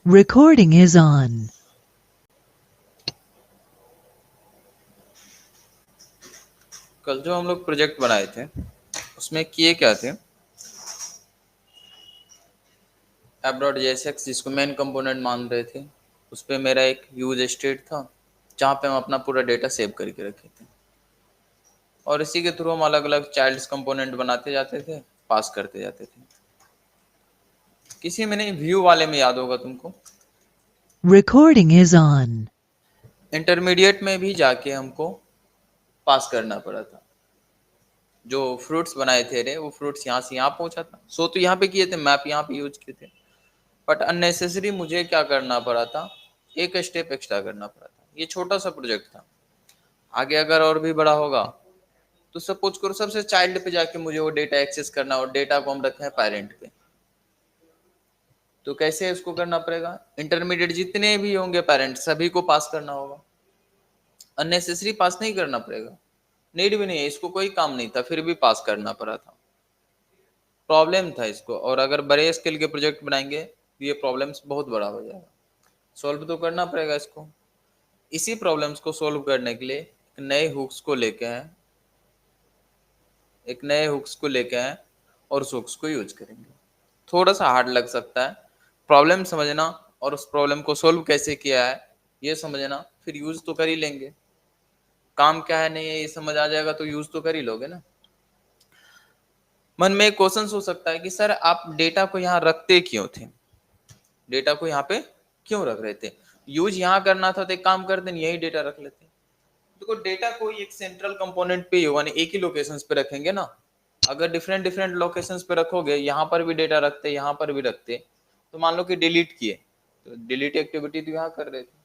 Recording is on. कल जो हम लोग प्रोजेक्ट बनाए थे उसमें किए क्या थे, ऐप डॉट जेएसएक्स जिसको मेन कंपोनेंट मान रहे थे, उस पर मेरा एक यूज स्टेट था जहाँ पे हम अपना पूरा डेटा सेव करके रखे थे, और इसी के थ्रू हम अलग अलग चाइल्ड्स कंपोनेंट बनाते जाते थे, पास करते जाते थे। किसी में नहीं, व्यू वाले में याद होगा तुमको, Recording is on. इंटरमीडिएट में भी जाके हमको पास करना पड़ा था। जो फ्रूट्स बनाए थे रे, वो फ्रूट्स यहाँ से यहाँ पहुंचा था, सो तो यहाँ पे किए थे, मैप यहाँ पे यूज किए थे, बट अननेसेसरी मुझे क्या करना पड़ा था, एक स्टेप एक्स्ट्रा करना पड़ा था। ये छोटा सा प्रोजेक्ट था, आगे अगर और भी बड़ा होगा तो सपोज करो सबसे चाइल्ड पे जाके मुझे वो डेटा एक्सेस करना, और डेटा को हम रखे हैं पेरेंट पे, तो कैसे इसको करना पड़ेगा, इंटरमीडिएट जितने भी होंगे पेरेंट सभी को पास करना होगा। अननेसेसरी पास नहीं करना पड़ेगा, नीड भी नहीं है, इसको कोई काम नहीं था, फिर भी पास करना पड़ा था, प्रॉब्लम था इसको। और अगर बड़े स्केल के प्रोजेक्ट बनाएंगे तो ये प्रॉब्लम्स बहुत बड़ा हो जाएगा, सॉल्व तो करना पड़ेगा इसको। इसी प्रॉब्लम्स को सॉल्व करने के लिए एक नए हुक्स को लेके आए और उस हुक्स को यूज करेंगे। थोड़ा सा हार्ड लग सकता है, प्रॉब्लम समझना और उस प्रॉब्लम को सॉल्व कैसे किया है ये समझना, फिर यूज तो कर ही लेंगे। काम क्या है नहीं है ये समझ आ जाएगा तो यूज तो कर ही लोगे ना। मन में एक क्वेश्चन हो सकता है कि सर आप डेटा को यहाँ रखते क्यों थे, डेटा को यहाँ पे क्यों रख रहे थे, यूज यहाँ करना था तो एक काम करते नहीं, यही डेटा रख लेते। देखो डेटा को एक सेंट्रल कंपोनेंट पे यानी एक ही लोकेशंस पे रखेंगे ना, अगर डिफरेंट डिफरेंट लोकेशंस पे रखोगे, यहाँ पर भी डेटा रखते यहाँ पर भी रखते, तो मान लो कि डिलीट किए, तो डिलीट एक्टिविटी तो यहाँ कर रहे थे,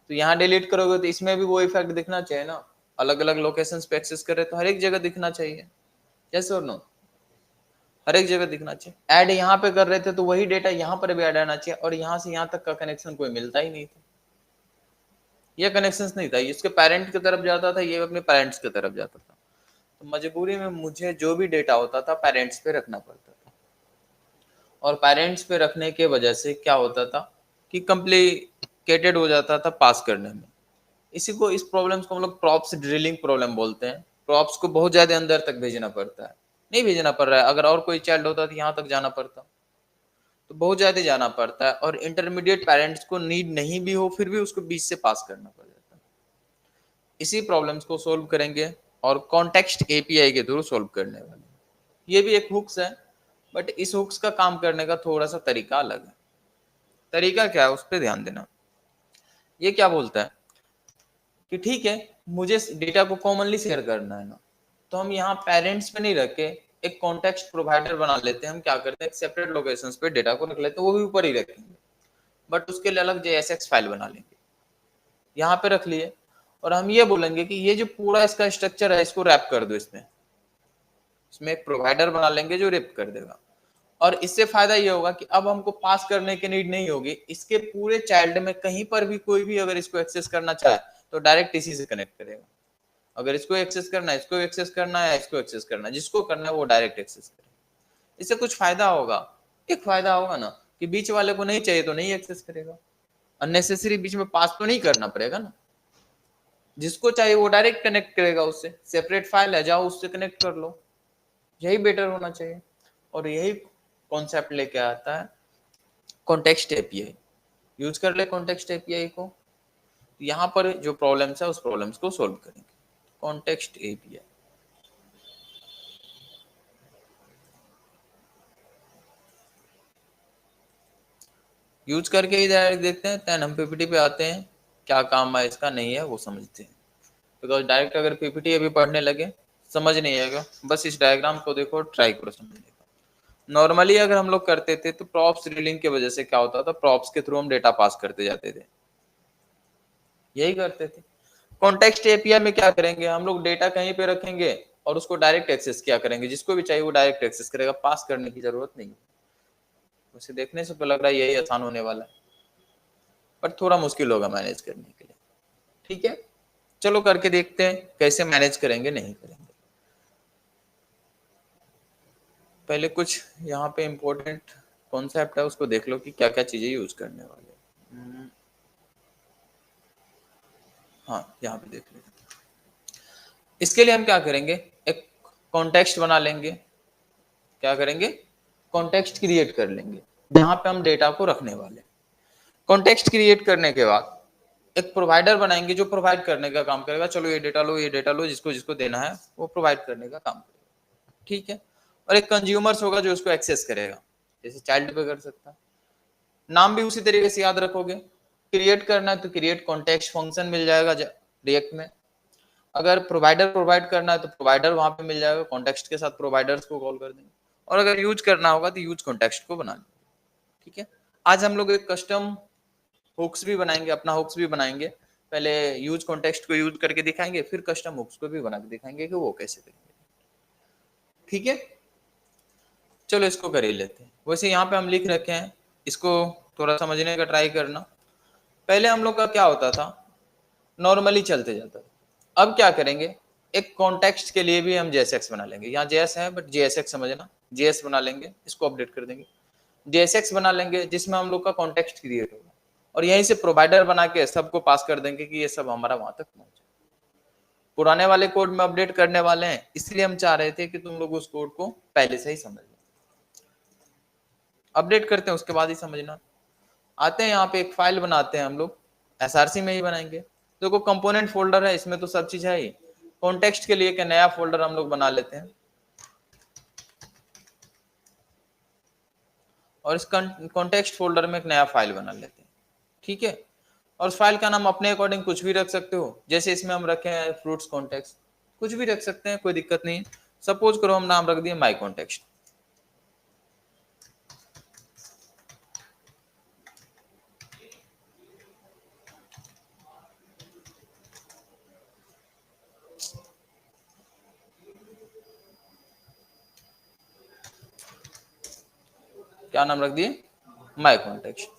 तो यहाँ डिलीट करोगे तो इसमें भी वो इफेक्ट दिखना चाहिए ना, अलग अलग लोकेशंस पे एक्सेस कर रहे तो हर एक जगह दिखना चाहिए, यस और नो, हर एक जगह दिखना चाहिए। ऐड यहाँ पे कर रहे थे तो वही डेटा यहाँ पर भी ऐड आना चाहिए, और यहाँ से यहाँ तक का कनेक्शन कोई मिलता ही नहीं था, ये कनेक्शंस नहीं था, इसके पेरेंट की तरफ जाता था, ये अपने पेरेंट्स की तरफ जाता था, तो मजबूरी में मुझे जो भी डेटा होता था पेरेंट्स पे रखना पड़ता था, और पेरेंट्स पे रखने के वजह से क्या होता था कि कॉम्प्लिकेटेड हो जाता था पास करने में। इसी को, इस प्रॉब्लम्स को हम लोग प्रॉप्स ड्रिलिंग प्रॉब्लम बोलते हैं। प्रॉप्स को बहुत ज्यादा अंदर तक भेजना पड़ता है, नहीं भेजना पड़ रहा है, अगर और कोई चाइल्ड होता तो यहाँ तक जाना पड़ता, तो बहुत ज्यादा जाना पड़ता है, और इंटरमीडिएट पेरेंट्स को नीड नहीं भी हो फिर भी उसको बीच से पास करना पड़ जाता है। इसी प्रॉब्लम्स को सोल्व करेंगे और कॉन्टेक्स्ट एपीआई के थ्रू सोल्व करने वाले। ये भी एक हुक्स है, बट इस हुक्स का काम करने का थोड़ा सा तरीका अलग है। तरीका क्या है उस पर ध्यान देना। ये क्या बोलता है कि ठीक है, मुझे डेटा को कॉमनली शेयर करना है ना, तो हम यहाँ पेरेंट्स पे नहीं रख के एक कॉन्टेक्स्ट प्रोवाइडर बना लेते हैं। हम क्या करते हैं, सेपरेट लोकेशंस पे डेटा को रख लेते हैं, वो भी ऊपर ही रखेंगे, बट उसके लिए अलग JSX फाइल बना लेंगे, यहाँ पे रख लिए, और हम ये बोलेंगे कि ये जो पूरा इसका स्ट्रक्चर है इसको रैप कर दो इसमें, इसमें एक प्रोवाइडर बना लेंगे जो रैप कर देगा। और इससे फायदा ये होगा कि अब हमको पास करने की नीड नहीं होगी, इसके पूरे चाइल्ड में कहीं पर भी कोई भी अगर इसको एक्सेस करना चाहे तो डायरेक्ट इसी से कनेक्ट करेगा। अगर इसको एक्सेस करना है, इसको एक्सेस करना है, इसको एक्सेस करना है, जिसको करना है वो डायरेक्ट एक्सेस करेगा। इससे कुछ फायदा होगा, एक फायदा होगा ना कि बीच वाले को नहीं चाहिए तो नहीं एक्सेस करेगा, अननेसेसरी बीच में पास तो नहीं करना पड़ेगा ना, जिसको चाहिए वो डायरेक्ट कनेक्ट करेगा उससे, सेपरेट फाइल है जाओ उससे कनेक्ट कर लो, यही बेटर होना चाहिए। और यही कॉन्सेप्ट लेके आता है कॉन्टेक्स्ट एपीआई, यूज कर ले कॉन्टेक्स्ट एपीआई को, यहाँ पर जो प्रॉब्लम्स है उस प्रॉब्लम्स को सोल्व करेंगे। कॉन्टेक्स्ट एपीआई यूज करके ही डायरेक्ट देखते हैं, देन हम पीपीटी पे आते हैं, क्या काम है इसका नहीं है वो समझते हैं। बिकॉज डायरेक्ट अगर पीपीटी अभी पढ़ने लगे समझ नहीं आएगा, बस इस डायग्राम को देखो, ट्राई करो समझने का। नॉर्मली अगर हम लोग करते थे तो प्रॉप्स रीलिंग की वजह से क्या होता था, प्रॉप्स के थ्रू हम डेटा पास करते जाते थे, यही करते थे। कॉन्टेक्स्ट एपीआई में क्या करेंगे, हम लोग डेटा कहीं पे रखेंगे और उसको डायरेक्ट एक्सेस किया करेंगे, जिसको भी चाहिए वो डायरेक्ट एक्सेस करेगा, पास करने की जरूरत नहीं। उसे देखने से तो लग रहा है यही आसान होने वाला है, पर थोड़ा मुश्किल होगा मैनेज करने के लिए। ठीक है, चलो करके देखते हैं कैसे मैनेज करेंगे नहीं करेंगे। पहले कुछ यहाँ पे इम्पोर्टेंट कॉन्सेप्ट है उसको देख लो कि क्या क्या चीजें यूज करने वाले। हाँ, यहाँ पे देख लो। इसके लिए हम क्या करेंगे, एक कॉन्टेक्स्ट बना लेंगे। क्या करेंगे, कॉन्टेक्स्ट क्रिएट कर लेंगे जहां पे हम डेटा को रखने वाले। कॉन्टेक्स्ट क्रिएट करने के बाद एक प्रोवाइडर बनाएंगे जो प्रोवाइड करने का काम करेगा। चलो ये डेटा लो, ये डेटा लो, जिसको जिसको देना है वो प्रोवाइड करने का काम करेगा, ठीक है। और एक कंज्यूमर्स होगा जो उसको एक्सेस करेगा, जैसे चाइल्ड पे कर सकता है। नाम भी उसी तरीके से याद रखोगे। क्रिएट करना है तो क्रिएट कॉन्टेक्स्ट फंक्शन मिल जाएगा रिएक्ट में। अगर प्रोवाइडर प्रोवाइड करना है तो प्रोवाइडर वहां पे मिल जाएगा, कॉन्टेक्स्ट के साथ प्रोवाइडर्स को कॉल कर देंगे। और अगर यूज करना होगा तो यूज कॉन्टेक्स्ट को बना लेंगे, ठीक है। आज हम लोग एक कस्टम हुक्स भी बनाएंगे, अपना हुक्स भी बनाएंगे। पहले यूज कॉन्टेक्स्ट को यूज करके दिखाएंगे, फिर कस्टम हुक्स को भी बना के दिखाएंगे कि वो कैसे करेंगे, ठीक है। चलो इसको कर ही लेते हैं। वैसे यहाँ पे हम लिख रखे हैं, इसको थोड़ा समझने का ट्राई करना। पहले हम लोग का क्या होता था, नॉर्मली चलते जाता था। अब क्या करेंगे, एक कॉन्टेक्स्ट के लिए भी हम JSX बना लेंगे। यहाँ JS है बट JSX समझना, JS बना लेंगे, इसको अपडेट कर देंगे। JSX बना लेंगे जिसमें हम लोग का कॉन्टेक्स्ट क्रिएट होगा, और यहीं से प्रोवाइडर बना के सबको पास कर देंगे कि ये सब हमारा वहां तक पहुंचे। पुराने वाले कोड में अपडेट करने वाले हैं, इसलिए हम चाह रहे थे कि तुम लोग उस कोड को पहले से ही समझ लो। अपडेट करते हैं उसके बाद ही समझना। आते हैं यहाँ पे एक फाइल बनाते हैं हम लोग, SRC में ही बनाएंगे। देखो कंपोनेंट फोल्डर है, इसमें तो सब चीज है ही। कॉन्टेक्स्ट के लिए एक नया फोल्डर हम लोग बना लेते हैं, और इस कॉन्टेक्स्ट फोल्डर में एक नया फाइल बना लेते हैं, ठीक है। और उस फाइल का नाम अपने अकॉर्डिंग कुछ भी रख सकते हो, जैसे इसमें हम रखे हैं फ्रूट्स कॉन्टेक्स्ट, कुछ भी रख सकते हैं, कोई दिक्कत नहीं। सपोज करो हम नाम रख दिए माई कॉन्टेक्स्ट, क्या नाम रख दिए, माई कॉन्टेक्स्ट।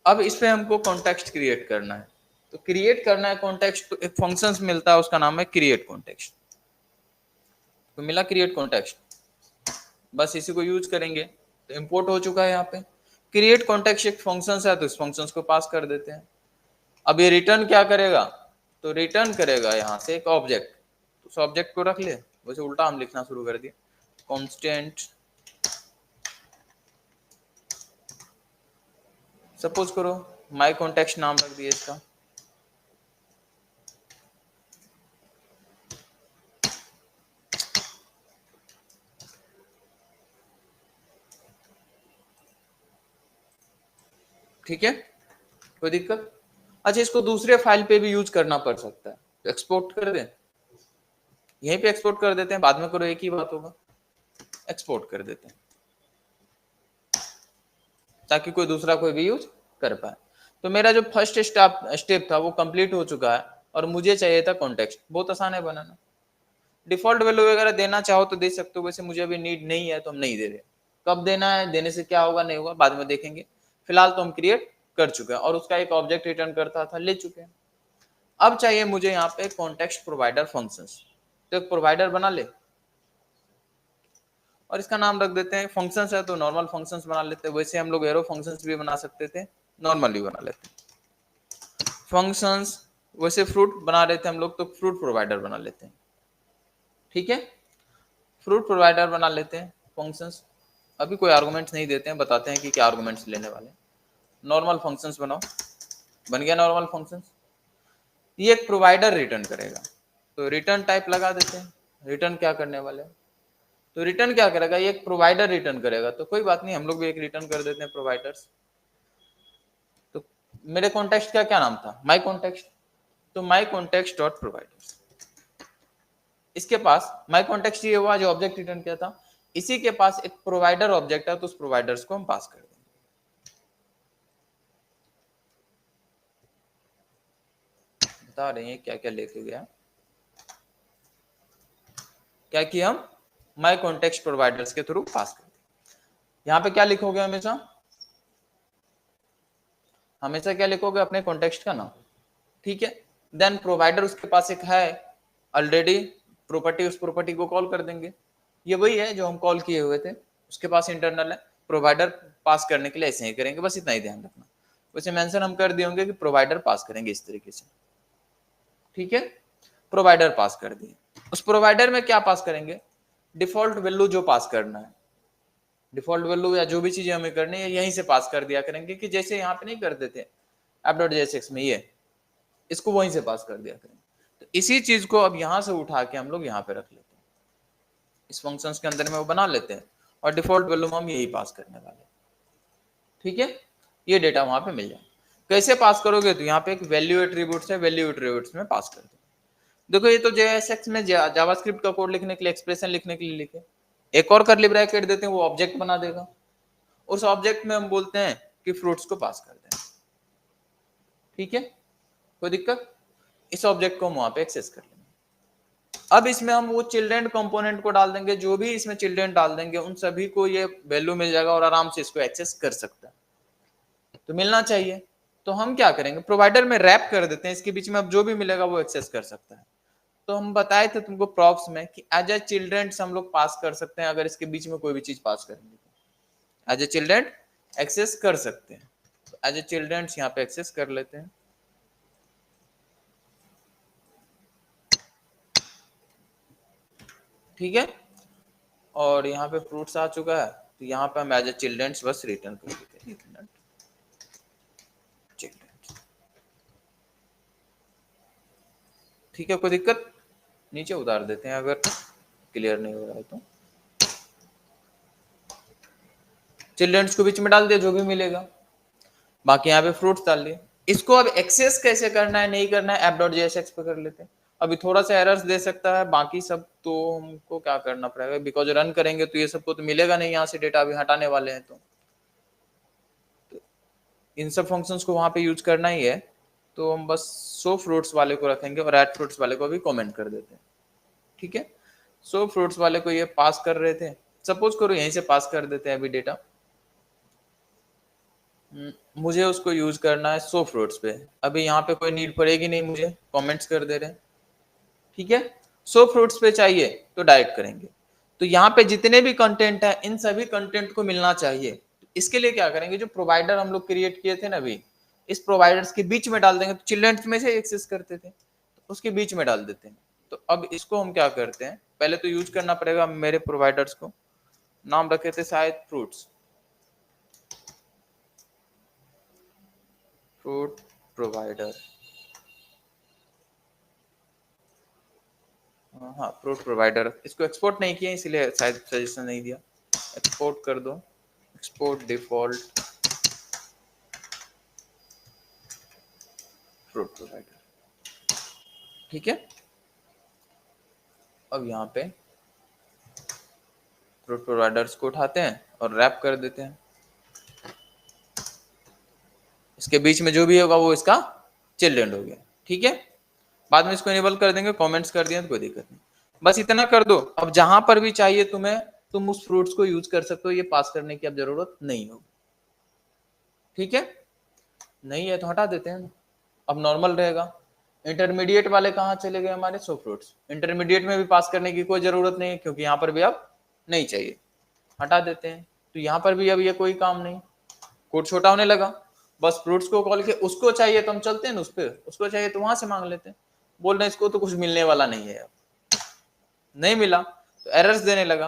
अब इस पे हमको कॉन्टेक्स्ट क्रिएट करना है, तो क्रिएट करना है कॉन्टेक्स्ट, तो एक फंक्शन मिलता है उसका नाम है क्रिएट कॉन्टेक्स्ट। तो मिला क्रिएट कॉन्टेक्स्ट, बस इसी को यूज करेंगे। तो इंपोर्ट हो चुका है यहाँ पे। क्रिएट कॉन्टेक्स्ट एक फंक्शन है, तो इस फंक्शन को पास कर देते हैं। अब ये रिटर्न क्या करेगा, तो रिटर्न करेगा यहाँ से एक ऑब्जेक्ट। तो उस ऑब्जेक्ट को रख ले, वैसे उल्टा हम लिखना शुरू कर दिए, कांस्टेंट। सपोज करो माई कॉन्टेक्स्ट नाम रख दिए इसका, ठीक है, कोई दिक्कत। अच्छा, इसको दूसरे फाइल पे भी यूज करना पड़ सकता है, तो एक्सपोर्ट कर दें, यहीं पे एक्सपोर्ट कर देते हैं, बाद में करो एक ही बात होगा, एक्सपोर्ट कर देते हैं ताकि कोई दूसरा कोई भी यूज कर पाए। तो मेरा जो फर्स्ट स्टेप था वो कंप्लीट हो चुका है, और मुझे चाहिए था कॉन्टेक्स्ट। बहुत आसान है बनाना। डिफॉल्ट वैल्यू वगैरह देना चाहो तो दे सकते हो, वैसे मुझे अभी नीड नहीं है तो हम नहीं दे रहे। कब देना है, देने से क्या होगा नहीं होगा बाद में देखेंगे। फिलहाल तो हम क्रिएट कर चुके हैं, और उसका एक ऑब्जेक्ट रिटर्न करता था, ले चुके हैं। अब चाहिए मुझे यहाँ पे कॉन्टेक्स्ट प्रोवाइडर फंक्शंस, तो एक प्रोवाइडर बना ले, और इसका नाम रख देते हैं, फंक्शंस है तो नॉर्मल फंक्शंस बना लेते हैं। वैसे हम लोग एरो फंक्शंस भी बना सकते थे, नॉर्मली बना लेते हैं फंक्शंस। वैसे फ्रूट बना रहे थे हम लोग, तो फ्रूट प्रोवाइडर बना लेते हैं, ठीक है। फ्रूट प्रोवाइडर बना लेते हैं फंक्शंस। अभी कोई आर्गुमेंट्स नहीं देते हैं, बताते हैं कि क्या आर्गुमेंट्स लेने वाले। नॉर्मल फंक्शंस बनाओ, बन गया नॉर्मल फंक्शंस। ये एक प्रोवाइडर रिटर्न करेगा, तो रिटर्न टाइप लगा देते हैं। रिटर्न क्या करने वाले, तो रिटर्न क्या करेगा, ये एक प्रोवाइडर रिटर्न करेगा। तो कोई बात नहीं, हम लोग भी एक रिटर्न कर देते हैं प्रोवाइडर्स। तो मेरे कॉन्टेक्स्ट का क्या नाम था, माई कॉन्टेक्स्ट, तो माई कॉन्टेक्स्ट डॉट प्रोवाइडर्स। इसके पास माई कॉन्टेक्स्ट ये हुआ जो ऑब्जेक्ट रिटर्न किया था, इसी के पास एक प्रोवाइडर ऑब्जेक्ट है, तो उस प्रोवाइडर्स को हम पास कर देंगे। बता रहे हैं क्या क्या लेके गया, क्या किया हम माई कॉन्टेक्स्ट प्रोवाइडर्स के थ्रू पास कर दिया। यहाँ पे क्या लिखोगे, हमेशा हमेशा क्या लिखोगे, अपने कॉन्टेक्स्ट का नाम, ठीक है। देन प्रोवाइडर उसके पास एक है ऑलरेडी प्रॉपर्टी, उस प्रॉपर्टी को कॉल कर देंगे। ये वही है जो हम कॉल किए हुए थे, उसके पास इंटरनल है प्रोवाइडर पास करने के लिए ऐसे ही करेंगे, बस इतना ही ध्यान रखना। वैसे मेंशन हम कर दिए होंगे कि प्रोवाइडर पास करेंगे इस तरीके से, ठीक है। प्रोवाइडर पास कर दिए, उस प्रोवाइडर में क्या पास करेंगे, डिफॉल्ट वैल्यू जो पास करना है, डिफॉल्ट वैल्यू या जो भी चीजें हमें करनी है यहीं से पास कर दिया करेंगे, कि जैसे यहाँ पे नहीं करते थे app.jsx में, ये इसको वहीं से पास कर दिया करेंगे। तो इसी चीज को अब यहाँ से उठा के हम लोग यहाँ पे रख लेते हैं, इस फंक्शंस के अंदर में वो बना लेते हैं, और डिफॉल्ट वैल्यू में हम यही पास करने वाले हैं, ठीक है। ये डेटा वहां पे मिल जाए। कैसे पास करोगे, तो यहाँ पे एक वैल्यू एट्रीब्यूट्स है, वैल्यू एट्रीब्यूट्स में पास कर दो। देखो ये तो JSX में जावास्क्रिप्ट का कोड लिखने के लिए, एक्सप्रेशन लिखने के लिए लिखे, एक और करली ब्रैकेट देते हैं, वो ऑब्जेक्ट बना देगा। उस ऑब्जेक्ट में हम बोलते हैं कि फ्रूट्स को पास कर दें, ठीक है, कोई दिक्कत। इस ऑब्जेक्ट को हम वहां पे एक्सेस कर लेंगे। अब इसमें हम वो चिल्ड्रेन कंपोनेंट को डाल देंगे, जो भी इसमें चिल्ड्रेन डाल देंगे उन सभी को ये वैल्यू मिल जाएगा और आराम से इसको एक्सेस कर सकता है, तो मिलना चाहिए। तो हम क्या करेंगे, प्रोवाइडर में रैप कर देते हैं, इसके बीच में अब जो भी मिलेगा वो एक्सेस कर सकता है। तो हम बताए थे तुमको प्रॉप्स में कि एज ए चिल्ड्रेन हम लोग पास कर सकते हैं, अगर इसके बीच में कोई भी चीज पास करेंगे तो एज ए चिल्ड्रेन एक्सेस कर सकते हैं। तो एज ए चिल्ड्रेन यहाँ पे एक्सेस कर लेते हैं, ठीक है। और यहाँ पे फ्रूट्स आ चुका है, तो यहाँ पे हम एज ए चिल्ड्रेन्स बस रिटर्न कर देते हैं, ठीक है, कोई दिक्कत। नीचे उतार देते हैं अगर क्लियर नहीं हो रहा है तो। चिल्ड्रेन्स को बीच में डाल दिया, जो भी मिलेगा, बाकी यहाँ पे फ्रूट्स डाल दिए। इसको अब एक्सेस कैसे करना है, नहीं करना है, app.jsx पे कर लेते हैं। अभी थोड़ा सा एरर्स दे सकता है, बाकी सब तो हमको क्या करना पड़ेगा, बिकॉज रन करेंगे तो ये सबको तो मिलेगा नहीं, यहाँ से डेटा अभी हटाने वाले हैं, तो इन सब फंक्शंस को वहां पे यूज करना ही है। तो हम बस शो फ्रूट्स वाले को रखेंगे और ऐड फ्रूट्स वाले को भी कमेंट कर देते हैं, ठीक है। शो फ्रूट्स वाले को ये पास कर रहे थे, सपोज करो यहीं से पास कर देते हैं अभी डेटा। मुझे उसको यूज करना है शो फ्रूट्स पे, अभी यहाँ पे कोई नीड पड़ेगी नहीं, मुझे कमेंट्स कर दे रहे हैं, ठीक है। शो फ्रूट्स पे चाहिए तो डायरेक्ट करेंगे। तो यहाँ पे जितने भी कंटेंट है इन सभी कंटेंट को मिलना चाहिए। इसके लिए क्या करेंगे, जो प्रोवाइडर हम लोग क्रिएट किए थे ना अभी, इस प्रोवाइडर्स के बीच में डाल देंगे। तो चिल्ड्रेन्स में से एक्सेस करते थे, तो उसके बीच में डाल देते हैं। तो अब इसको हम क्या करते हैं, पहले तो यूज करना पड़ेगा, मेरे प्रोवाइडर्स को नाम रखे थे शायद फ्रूट्स, फ्रूट प्रोवाइडर, हाँ फ्रूट प्रोवाइडर। इसको एक्सपोर्ट नहीं किया इसलिए शायद सजेशन नहीं दिया, एक्सपोर्ट कर दो, एक्सपोर्ट डिफॉल्ट फ्रूट प्रोवाइडर, ठीक है। अब यहाँ पे फ्रूट प्रोवाइडर्स को उठाते हैं और रैप कर देते हैं, इसके बीच में जो भी होगा वो इसका चिल्ड्रन हो गया, ठीक है। बाद में इसको इनेबल कर देंगे, कमेंट्स कर दिया तो कोई दिक्कत नहीं, बस इतना कर दो। अब जहां पर भी चाहिए तुम्हें तुम उस फ्रूट्स को यूज कर सकते हो, ये पास करने की अब जरूरत नहीं होगी, ठीक है। नहीं है तो हटा देते हैं, अब नॉर्मल रहेगा। इंटरमीडिएट वाले कहाँ चले गए हमारे, सो फ्रूट्स, इंटरमीडिएट में भी पास करने की कोई जरूरत नहीं है, क्योंकि यहाँ पर भी अब नहीं चाहिए, हटा देते हैं। तो यहाँ पर भी अब ये कोई काम नहीं, कोड छोटा होने लगा। बस फ्रूट्स को कॉल के, उसको चाहिए तो हम चलते हैं ना उस पर, उसको चाहिए तो वहां से मांग लेते हैं, बोल रहे हैं इसको तो कुछ मिलने वाला नहीं है, अब नहीं मिला तो एरर्स देने लगा,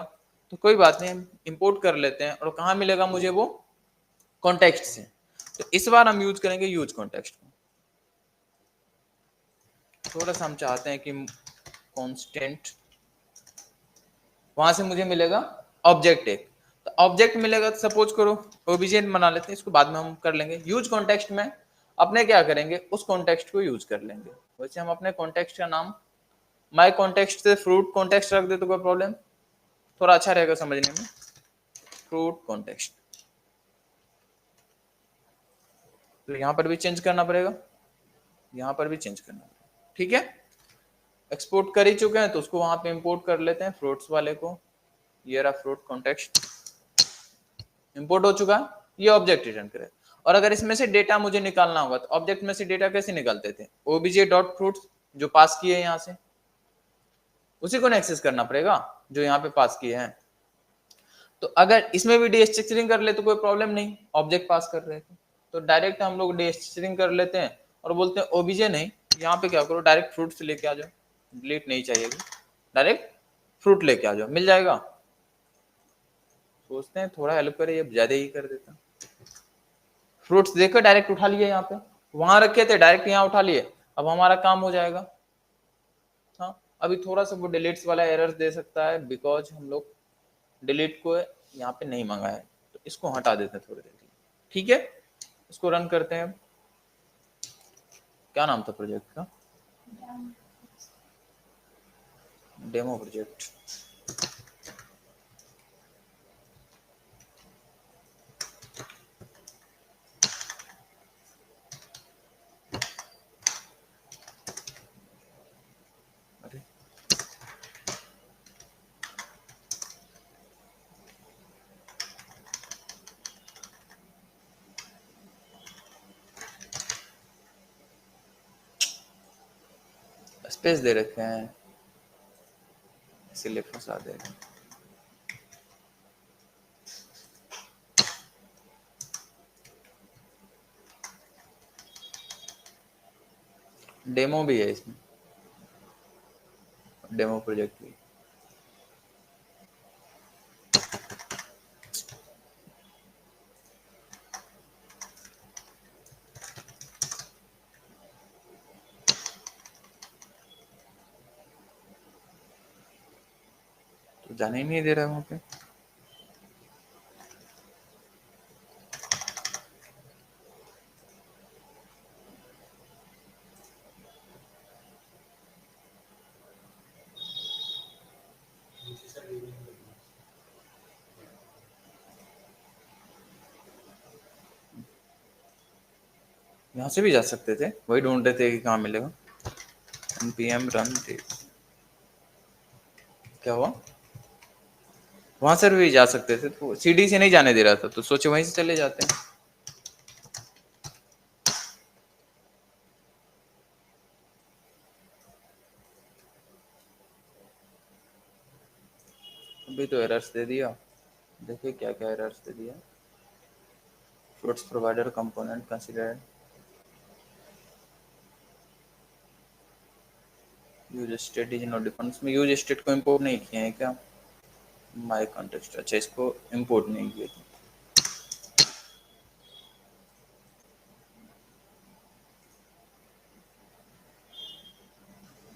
तो कोई बात नहीं, हम इंपोर्ट कर लेते हैं। और कहाँ मिलेगा मुझे, वो कॉन्टेक्स्ट से। तो इस बार हम यूज करेंगे यूज कॉन्टेक्स्ट को। थोड़ा सा हम चाहते हैं कि कांस्टेंट, वहां से मुझे मिलेगा ऑब्जेक्ट एक, तो ऑब्जेक्ट मिलेगा, तो सपोज करो ओबीजे बना लेते हैं, इसको बाद में हम कर लेंगे। यूज कॉन्टेक्स्ट में अपने क्या करेंगे, उस कॉन्टेक्स्ट को यूज कर लेंगे। वैसे हम अपने कॉन्टेक्स्ट का नाम माई कॉन्टेक्स्ट से फ्रूट कॉन्टेक्स्ट रख दे तो कोई प्रॉब्लम, थोड़ा अच्छा रहेगा समझने में, फ्रूट कॉन्टेक्स्ट। तो यहाँ पर भी चेंज करना पड़ेगा, यहाँ पर भी चेंज करना पड़ेगा, ठीक है। एक्सपोर्ट कर ही चुके हैं तो उसको वहां पे इंपोर्ट कर लेते हैं, फ्रूट्स वाले को। ये रहा फ्रूट कॉन्टेक्स्ट, इंपोर्ट हो चुका है, ये ऑब्जेक्ट रिटर्न करे। और अगर इसमें से डेटा मुझे निकालना होगा तो ऑब्जेक्ट में से डेटा कैसे निकालते थे, ओबीजे डॉट फ्रूट्स जो पास किए यहाँ से, उसी को एक्सेस करना पड़ेगा जो यहाँ पे पास किए हैं। तो अगर इसमें भी डीस्ट्रक्चरिंग कर ले तो कोई प्रॉब्लम नहीं, ऑब्जेक्ट पास कर रहे थे। तो डायरेक्ट हम लोग डीस्ट्रक्चरिंग कर लेते हैं और बोलते हैं ओबीजे नहीं, यहाँ पे क्या करो डायरेक्ट फ्रूट से लेके आ जाओ, डिलीट नहीं चाहिए, डायरेक्ट फ्रूट लेके आ जाओ, मिल जाएगा। सोचते हैं थोड़ा हेल्प करे, ये ज्यादा ही कर देता। फ्रूट्स देखो डायरेक्ट उठा लिए, यहाँ पे वहां रखे थे डायरेक्ट यहाँ उठा लिए, अब हमारा काम हो जाएगा। हाँ, अभी थोड़ा सा वो डिलीट्स वाला एरर्स दे सकता है, बिकॉज हम लोग डिलीट को यहाँ पे नहीं मंगा है, तो इसको हटा देते हैं थोड़ी देर के लिए। ठीक है, इसको रन करते हैं। क्या नाम था प्रोजेक्ट का? Demo project. अरे स्पेस दे रखे हैं, इसीलिए फंसा देगा। डेमो भी है इसमें, डेमो प्रोजेक्ट भी। तो जाने ही नहीं दे रहा है वहां पे। यहाँ से भी जा सकते थे, वही ढूंढ रहे थे कि कहाँ मिलेगा। npm run this, क्या हुआ? वहां से भी जा सकते थे, तो सीडी से नहीं जाने दे रहा था, तो सोचे वहीं से चले जाते हैं। अभी तो एरर्स दे दिया, देखिए क्या क्या एरर्स दे दिया। Fruits provider component considered, use state is not defined. इसमें यूज स्टेट को इंपोर्ट नहीं किए हैं क्या? माय कॉन्टेक्स्ट, अच्छा इसको इंपोर्ट नहीं किए थे।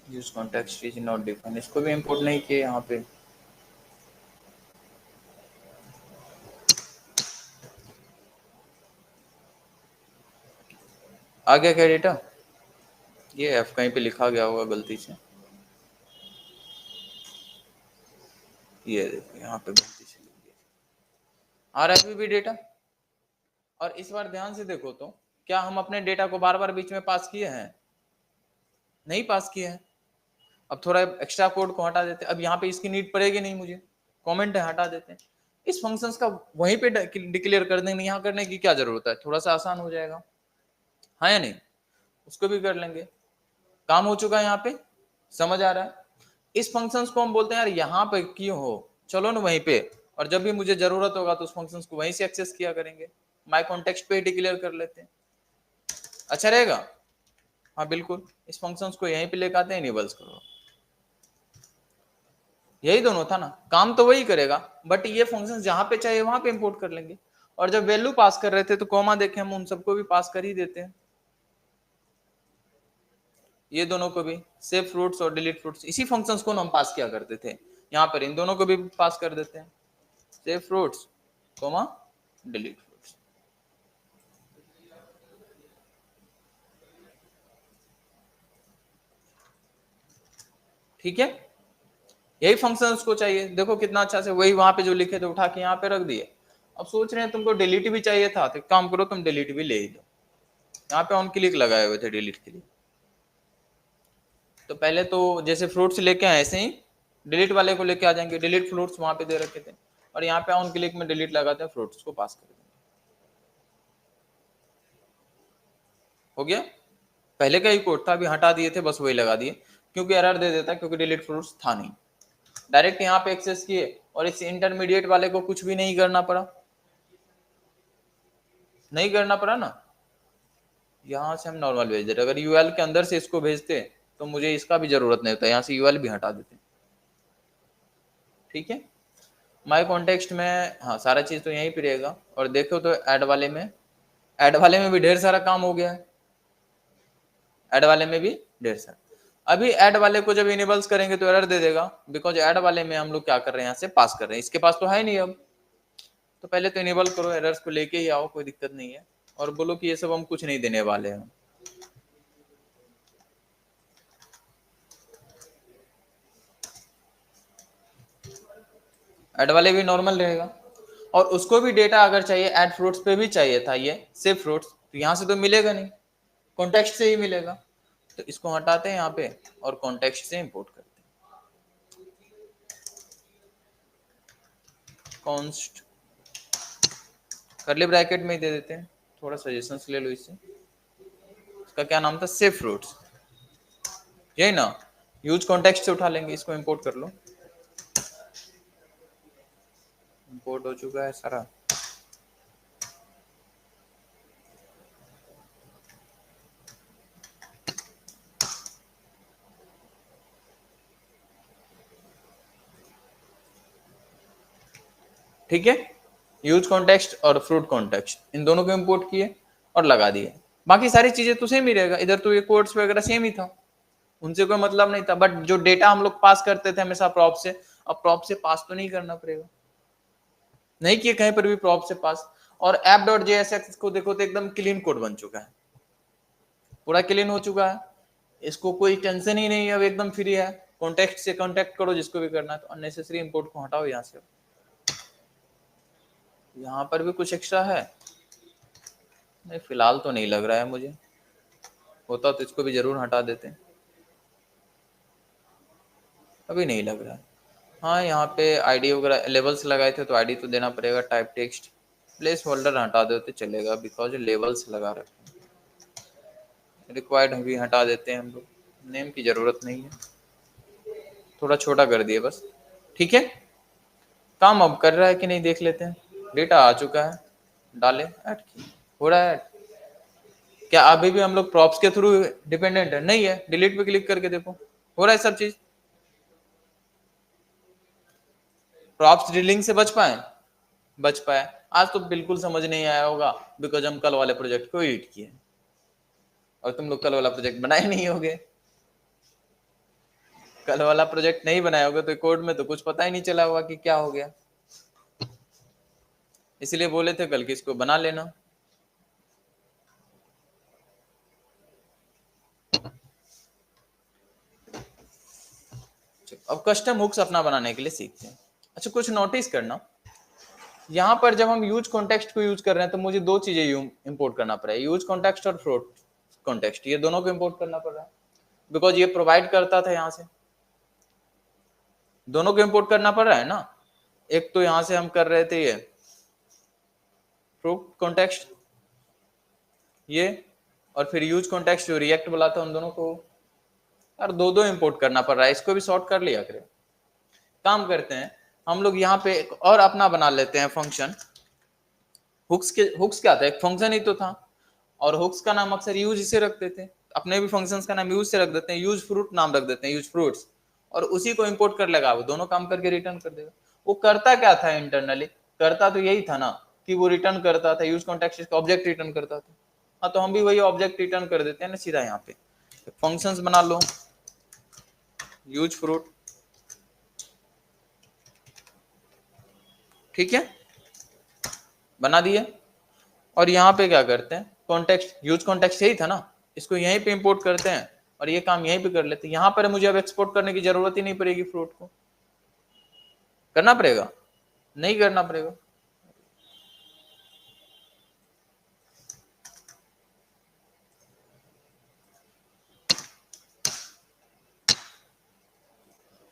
Use context is not defined, इसको भी इंपोर्ट नहीं किए यहाँ पे। आ गया क्या डेटा? ये एफ कहीं पे लिखा गया होगा गलती से, ये देखो यहाँ पे गलती से लिख दिया। आ रहा है अभी भी डेटा। और इस बार ध्यान से देखो तो, क्या हम अपने डेटा को बार बार बीच में पास किए हैं? नहीं पास किए हैं। अब थोड़ा एक्स्ट्रा कोड को हटा देते हैं, अब यहाँ पे इसकी नीड पड़ेगी नहीं मुझे, कमेंट है हटा देते हैं। इस फंक्शंस का वहीं पे डिक्लेयर कर देंगे, यहाँ करने की क्या जरूरत है, थोड़ा सा आसान हो जाएगा, हाँ या नहीं? उसको भी कर लेंगे, काम हो चुका है यहाँ पे, समझ आ रहा है? इस फंक्शंस को हम बोलते हैं यार यहाँ पे क्यों हो, चलो ना वहीं पे, और जब भी मुझे जरूरत होगा तो उस फंक्शंस को वहीं से एक्सेस किया करेंगे। माय कॉन्टेक्स्ट पे ही डिक्लेयर कर लेते हैं, अच्छा रहेगा। हाँ बिल्कुल, इस फंक्शंस को यहीं पे लेकर आते हैं, इनेबल्स करो। यही दोनों था ना, काम तो वही करेगा, बट ये फंक्शंस जहां पे चाहिए वहां पे इंपोर्ट कर लेंगे। और जब वैल्यू पास कर रहे थे तो कॉमा देखे हम उन सबको भी पास कर ही देते हैं, ये दोनों को भी, सेव फ्रूट्स और डिलीट फ्रूट्स, इसी फंक्शंस को हम पास किया करते थे। यहाँ पर इन दोनों को भी पास कर देते हैं, save fruits comma delete fruits. ठीक है, यही फंक्शंस को चाहिए, देखो कितना अच्छा से वही वहां पे जो लिखे थे उठा के यहाँ पे रख दिए। अब सोच रहे हैं तुमको डिलीट भी चाहिए था, तो काम करो तुम डिलीट भी ले ही दो, यहाँ पे ऑन क्लिक लगाए हुए थे डिलीट के लिए। तो पहले तो जैसे फ्रूट्स लेके आए ऐसे ही डिलीट वाले को लेके आ जाएंगे, डिलीट फ्रूट्स वहां पे दे रखे थे, और यहाँ पे ऑन क्लिक में डिलीट लगाते हैं, फ्रूट्स को पास कर देंगे। हो गया, पहले का ही कोड था, अभी हटा दिए थे, बस वही लगा दिए, क्योंकि एरर दे देता है, क्योंकि डिलीट फ्रूट्स था नहीं। डायरेक्ट यहाँ पे एक्सेस किए और इस इंटरमीडिएट वाले को कुछ भी नहीं करना पड़ा, नहीं करना पड़ा ना। यहाँ से हम नॉर्मल भेज देते, अगर यूएल के अंदर से इसको भेजते तो मुझे इसका भी जरूरत नहीं होता, यहाँ से यूएल भी हटा देते। ठीक है, माई कॉन्टेक्स्ट में हाँ सारा चीज तो यहीं पे रहेगा। और देखो तो ऐड वाले में, ऐड वाले में भी ढेर सारा काम हो गया है, ऐड वाले में भी ढेर सारा। अभी ऐड वाले को जब इनेबल्स करेंगे तो एरर दे देगा, बिकॉज ऐड वाले में हम लोग क्या कर रहे हैं, यहाँ से पास कर रहे हैं, इसके पास तो है नहीं अब। तो पहले तो इनेबल करो, एरर्स को लेके ही आओ, कोई दिक्कत नहीं है, और बोलो कि ये सब हम कुछ नहीं देने वाले हैं। ऐड वाले भी नॉर्मल रहेगा, और उसको भी डेटा अगर चाहिए ऐड फ्रूट्स पे भी चाहिए था ये सेव फ्रूट्स, तो यहाँ से तो मिलेगा नहीं, कॉन्टेक्स्ट से ही मिलेगा। तो इसको हटाते हैं यहाँ पे और कॉन्टेक्स्ट से इंपोर्ट करते हैं। कॉन्स्ट करली ब्रैकेट में ही दे देते हैं, थोड़ा सजेशंस ले लो इससे। इसका क्या नाम था, सेव फ्रूट्स, यही ना, यूज कॉन्टेक्स्ट से उठा लेंगे, इसको इंपोर्ट कर लो। इंपोर्ट हो चुका है सारा। ठीक है, यूज कॉन्टेक्स्ट और फ्रूट कॉन्टेक्स्ट इन दोनों को इंपोर्ट किए और लगा दिए। बाकी सारी चीजें तो सेम ही रहेगा, इधर तो ये कोड्स वगैरह सेम ही था, उनसे कोई मतलब नहीं था। बट जो डेटा हम लोग पास करते थे हमेशा प्रॉप से, अब प्रॉप से पास तो नहीं करना पड़ेगा, नहीं किए कहीं पर भी प्रॉप से पास। और app.jsx को देखो तो एकदम क्लीन कोड बन चुका है, पूरा क्लीन हो चुका है, इसको कोई टेंशन ही नहीं है, अब एकदम फ्री है। कॉन्टेक्ट से कॉन्टेक्ट करो जिसको भी करना है, तो अननेसेसरी इंपोर्ट को हटाओ यहाँ से। यहाँ पर भी कुछ एक्स्ट्रा है नहीं, फिलहाल तो नहीं लग रहा है मुझे, होता तो इसको भी जरूर हटा देते, अभी नहीं लग रहा है। हाँ यहाँ पे आईडी वगैरह लेवल्स लगाए थे तो आईडी तो देना पड़ेगा, टाइप टेक्स्ट प्लेस होल्डर हटा देते चलेगा, बिकॉज लेवल्स लगा रखे हैं। रिक्वायर्ड भी हटा देते हैं हम लोग, नेम की जरूरत नहीं है, थोड़ा छोटा कर दिए बस। ठीक है, काम अब कर रहा है कि नहीं देख लेते हैं। डेटा आ चुका है, डाले ऐड की, हो रहा है ऐड। क्या अभी भी हम लोग प्रॉप्स के थ्रू डिपेंडेंट है, नहीं है, डिलीट पे क्लिक करके देखो हो रहा है सब चीज। प्रॉप्स ड्रिलिंग से बच पाए, बच पाए। आज तो बिल्कुल समझ नहीं आया होगा, बिकॉज हम कल वाले प्रोजेक्ट को एडिट किए और तुम लोग कल वाला प्रोजेक्ट बनाए नहीं होगे, कल वाला प्रोजेक्ट नहीं बनाया होगा तो कोड में तो कुछ पता ही नहीं चला होगा कि क्या हो गया, इसलिए बोले थे कल कि इसको बना लेना। अब कस्टम हुक्स अपना बनाने के लिए सीखते हैं। अच्छा कुछ नोटिस करना, यहाँ पर जब हम यूज कॉन्टेक्स्ट को यूज कर रहे हैं तो मुझे दो चीजें इंपोर्ट करना पड़ेगा, यूज कॉन्टेक्स्ट और फ्रूट कॉन्टेक्स्ट, ये दोनों को इंपोर्ट करना पड़ रहा है, बिकॉज ये प्रोवाइड करता था यहाँ से, दोनों को इंपोर्ट करना पड़ रहा है ना। एक तो यहाँ से हम कर रहे थे ये फ्रूट कॉन्टेक्स्ट ये, और फिर यूज कॉन्टेक्स्ट जो रिएक्ट वाला था, उन दोनों को यार दो दो इंपोर्ट करना पड़ रहा है, इसको भी सॉर्ट कर लिया करें। काम करते हैं हम लोग यहाँ पे एक और अपना बना लेते हैं फंक्शन। हुक्स क्या था, एक फंक्शन ही तो था, और हुक्स का नाम अक्सर यूज इसे रख देते हैं, अपने भी फंक्शंस का नाम यूज से रख देते हैं, यूज फ्रूट नाम रख देते हैं, यूज फ्रूट्स, और उसी को इंपोर्ट कर लेगा, वो दोनों काम करके रिटर्न कर देगा। वो करता क्या था इंटरनली, करता तो यही था ना कि वो रिटर्न करता था, यूज कॉन्टेक्स्ट का ऑब्जेक्ट रिटर्न करता था। हाँ तो हम भी वही ऑब्जेक्ट रिटर्न कर देते हैं ना सीधा, यहाँ पे फंक्शंस बना लो, यूज फ्रूट, ठीक है बना दिए। और यहाँ पे क्या करते हैं, कॉन्टेक्स्ट यूज कॉन्टेक्स्ट यही था ना, इसको यहीं पे इंपोर्ट करते हैं और ये काम यहीं पे कर लेते हैं। यहाँ पर मुझे अब एक्सपोर्ट करने की जरूरत ही नहीं पड़ेगी, फ्रूट को करना पड़ेगा, नहीं करना पड़ेगा।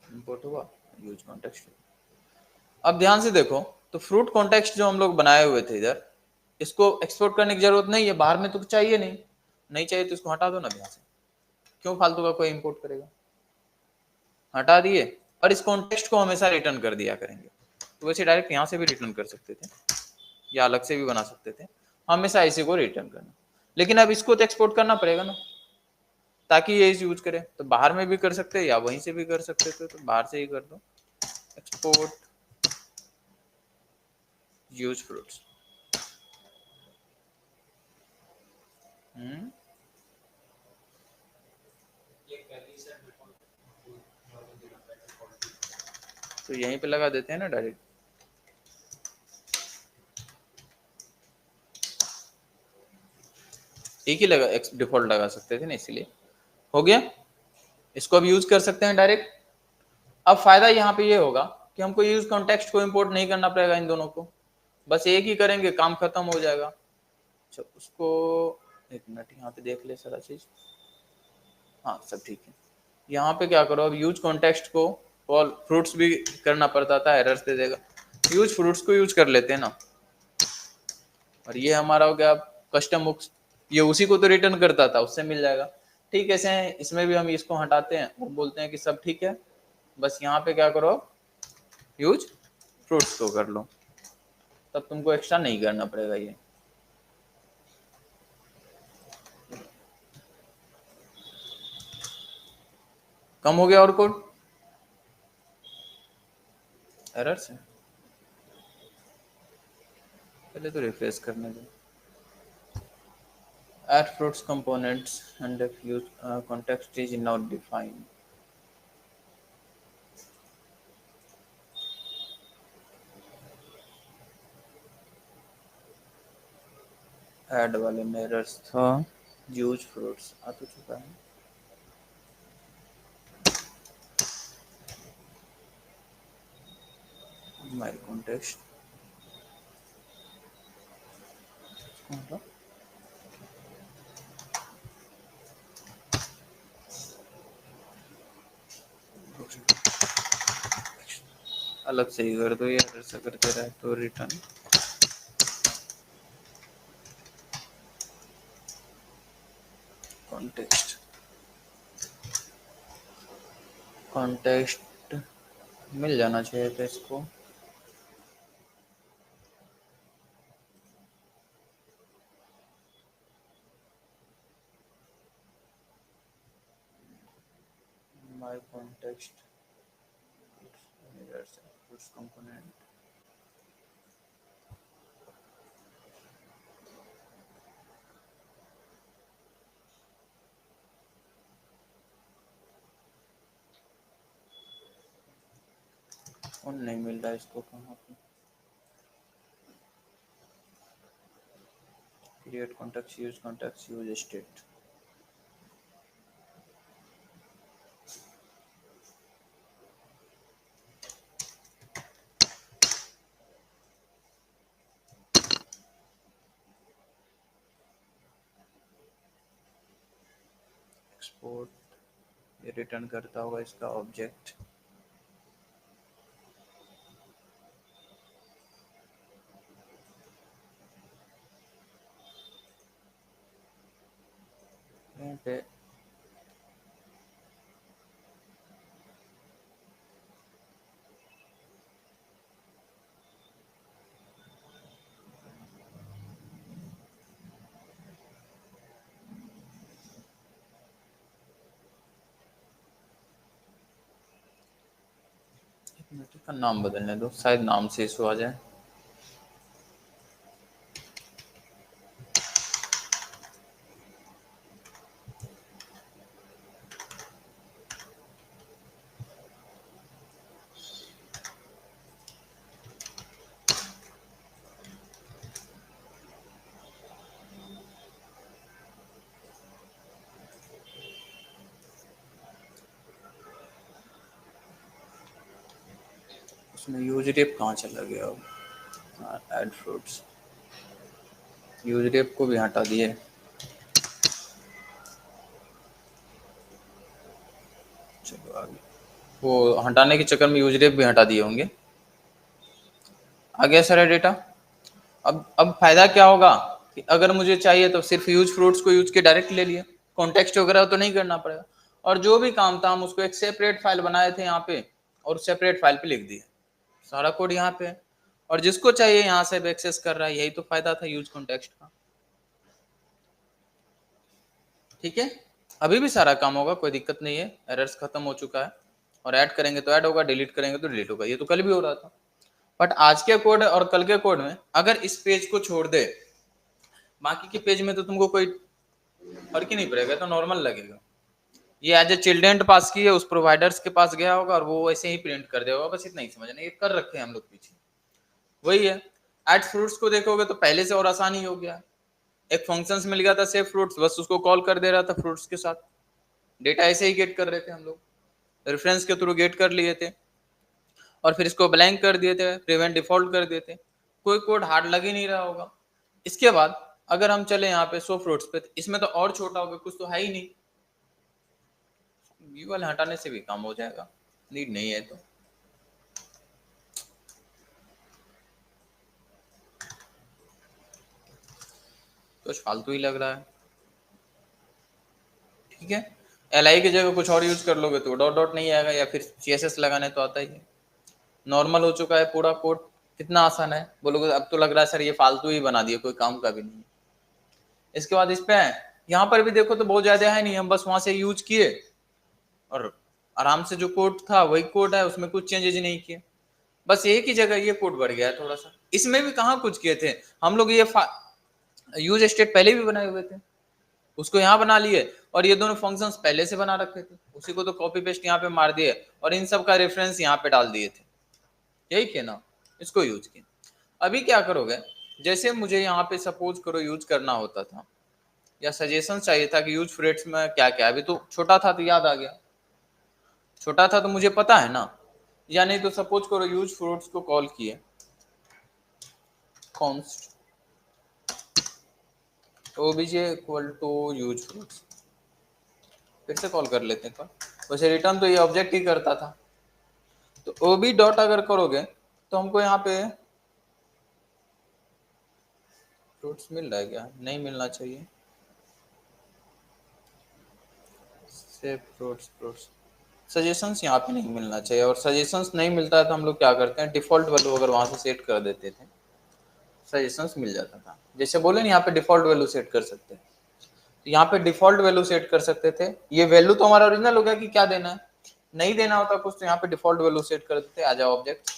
इंपोर्ट हुआ यूज कॉन्टेक्स्ट। अब ध्यान से देखो तो फ्रूट कॉन्टेक्स्ट जो हम लोग बनाए हुए थे इधर, इसको एक्सपोर्ट करने की जरूरत नहीं है, बाहर में तो चाहिए नहीं, नहीं चाहिए तो इसको हटा दो ना यहाँ से, क्यों फालतू का कोई इंपोर्ट करेगा, हटा दिए। और इस कॉन्टेक्स्ट को हमेशा रिटर्न कर दिया करेंगे। तो वैसे डायरेक्ट यहाँ से भी रिटर्न कर सकते थे या अलग से भी बना सकते थे, हमेशा इसी को रिटर्न करना। लेकिन अब इसको तो एक्सपोर्ट करना पड़ेगा ना, ताकि ये यूज करें। तो बाहर में भी कर सकते हैं या वहीं से भी कर सकते थे, तो बाहर से ही कर दो, एक्सपोर्ट यूज फ्रूट्स। तो यहीं पे लगा देते हैं ना डायरेक्ट। एक ही लगा डिफॉल्ट लगा सकते थे ना, इसीलिए हो गया। इसको अब यूज कर सकते हैं डायरेक्ट। अब फायदा यहाँ पे ये होगा कि हमको यूज कॉन्टेक्स्ट को इंपोर्ट नहीं करना पड़ेगा इन दोनों को, बस एक ही करेंगे, काम खत्म हो जाएगा। अच्छा उसको एक मिनट यहाँ पे देख ले सारा चीज। हाँ सब ठीक है। यहाँ पे क्या करो, अब यूज कॉन्टेक्स्ट को कॉल फ्रूट्स भी करना पड़ता था, एरर्स दे देगा। यूज फ्रूट्स को यूज कर लेते हैं ना, और ये हमारा हो गया कस्टम बुक्स, ये उसी को तो रिटर्न करता था, उससे मिल जाएगा। ठीक है, ऐसे इसमें भी हम इसको हटाते हैं और बोलते हैं कि सब ठीक है, बस यहाँ पे क्या करो, यूज फ्रूट्स को कर लो, तब तुमको एक्स्ट्रा नहीं करना पड़ेगा। ये कम हो गया और कोड एरर से, पहले तो रिफ्रेश करने दो। Add fruits components and if use context is not defined. Add वाले में एरर्स था, यूज फ्रूट्स आ तो चुका है। My context अलग से ही कर दो, ये एरर से करते रहे तो रिटर्न कॉन्टेक्स्ट। कॉन्टेक्स्ट मिल जाना चाहिए था इसको। My context mirrors fruits component. और नहीं मिल रहा इसको कहाँ पे, create context, use state। Export, ये रिटर्न करता होगा इसका ऑब्जेक्ट। यहाँ पे का नाम बदलने दो, शायद नाम से इशू आ जाए। उसमें यूज रेप कहाँ चला गया अब, ऐड फ्रूट्स, यूज रेप को भी हटा दिए। चलो आगे, वो हटाने के चक्कर में यूज रेप भी हटा दिए होंगे। आ गया सारा डेटा। अब फायदा क्या होगा कि अगर मुझे चाहिए तो सिर्फ यूज फ्रूट्स को यूज के डायरेक्ट ले लिए, कॉन्टेक्स्ट वगैरह तो नहीं करना पड़ेगा। और जो भी काम था हम उसको एक सेपरेट फाइल बनाए थे यहाँ पे, और सेपरेट फाइल पे लिख दिया, सारा कोड यहाँ पे है और जिसको चाहिए यहाँ से एक्सेस कर रहा है। यही तो फायदा था यूज कॉन्टेक्स्ट का। ठीक है, अभी भी सारा काम होगा, कोई दिक्कत नहीं है, एरर्स खत्म हो चुका है और ऐड करेंगे तो ऐड होगा, डिलीट करेंगे तो डिलीट होगा। ये तो कल भी हो रहा था। बट आज के कोड और कल के कोड में अगर इस पेज को छोड़ दे, बाकी के पेज में तो तुमको कोई फर्क ही नहीं पड़ेगा, तो नॉर्मल लगेगा। ये एज ए चिल्ड्रेन पास की है, उस प्रोवाइडर्स के पास गया होगा और वो ऐसे ही प्रिंट कर देगा, बस इतना ही समझना। ये कर रखे हैं हम लोग पीछे, वही है। ऐड फ्रूट्स को देखोगे तो पहले से और आसानी हो गया। एक फंक्शंस मिल गया था सेव फ्रूट्स, बस उसको कॉल कर दे रहा था फ्रूट्स के साथ, डेटा ऐसे ही गेट कर रहे थे हम लोग, रेफरेंस के थ्रू गेट कर लिए थे और फिर इसको ब्लैंक कर दिए थे, प्रिवेंट डिफॉल्ट कर दिए थे। कोई कोड हार्ड लग ही नहीं रहा होगा। इसके बाद अगर हम चले यहाँ पे शो फ्रूट्स पे, तो इसमें तो और छोटा होगा, कुछ तो है ही नहीं। व्यू वाले हटाने से भी काम हो जाएगा, नीड नहीं है तो। कुछ फालतू ही लग रहा है। ठीक है, एल की जगह कुछ और यूज कर लोगे तो डॉट डॉट नहीं आएगा, या फिर CSS लगाने तो आता ही है। नॉर्मल हो चुका है पूरा कोड, कितना आसान है बोलोगे। अब तो लग रहा है सर ये फालतू ही बना दिया, कोई काम का भी नहीं। इसके बाद इस पे यहाँ पर भी देखो तो बहुत ज्यादा है नहीं, हम बस वहां से यूज किए और आराम से जो कोड था वही कोड है, उसमें कुछ चेंजेस नहीं किए। बस एक ही जगह ये कोड बढ़ गया है थोड़ा सा। इसमें भी कहाँ कुछ किए थे हम लोग, ये यूज स्टेट पहले भी बनाए हुए थे, उसको यहाँ बना लिए और ये दोनों फंक्शंस पहले से बना रखे थे, उसी को तो कॉपी पेस्ट यहाँ पे मार दिए और इन सब का रेफरेंस यहाँ पे डाल दिए थे। यही किया ना, इसको यूज किया। अभी क्या करोगे, जैसे मुझे यहाँ पे सपोज करो यूज करना होता था या सजेशन चाहिए था कि यूज फ्रेट्स में क्या क्या, अभी तो छोटा था तो याद आ गया, छोटा था तो मुझे पता है ना। या नहीं तो सपोज करो यूज फ्रूट्स को कॉल किए, const obj equal to use fruits, फिर से कॉल कर लेते हैं। वैसे रिटर्न तो ये ऑब्जेक्ट ही करता था, तो ob डॉट अगर करोगे तो हमको यहाँ पे फ्रूट्स मिल रहा है क्या, नहीं मिलना चाहिए। से फ्रूट्स फ्रूट्स सजेशंस यहाँ पे नहीं मिलना चाहिए, और सजेशंस नहीं मिलता है तो हम लोग क्या करते हैं, डिफॉल्ट वैल्यू अगर वहां से सेट कर देते थे, सजेशंस मिल जाता था। जैसे बोले ना यहाँ पे डिफॉल्ट वैल्यू सेट कर सकते हैं, तो यहाँ पे डिफॉल्ट वैल्यू सेट कर सकते थे। ये वैल्यू तो हमारा ओरिजिनल हो गया कि क्या देना है, नहीं देना होता कुछ तो यहाँ पे डिफॉल्ट वैल्यू सेट कर देते हैं, आ जाओ ऑब्जेक्ट,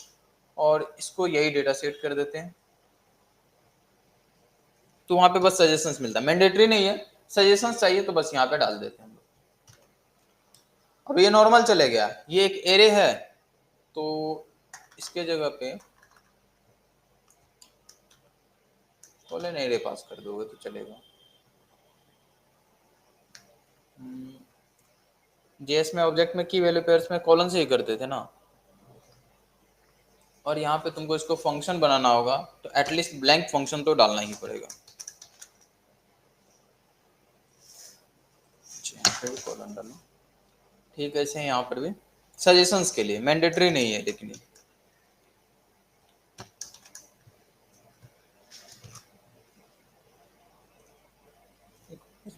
और इसको यही डेटा सेट कर देते हैं। तो वहां पे बस सजेशंस मिलता है, मैंडेटरी नहीं है, सजेशंस चाहिए तो बस यहाँ पे डाल देते हैं हम लोग। अब ये नॉर्मल चले गया, ये एक एरे है तो इसके जगह पे बोले नहीं एरे पास कर दोगे तो चलेगा। जेएस में ऑब्जेक्ट में की वैल्यू पेयर्स में कॉलन से ही करते थे ना, और यहाँ पे तुमको इसको फंक्शन बनाना होगा तो एटलीस्ट ब्लैंक फंक्शन तो डालना ही पड़ेगा। यहाँ पे भी कॉलन डालो, ठीक है। ऐसे यहाँ पर भी सजेशंस के लिए, मैंडेटरी नहीं है लेकिन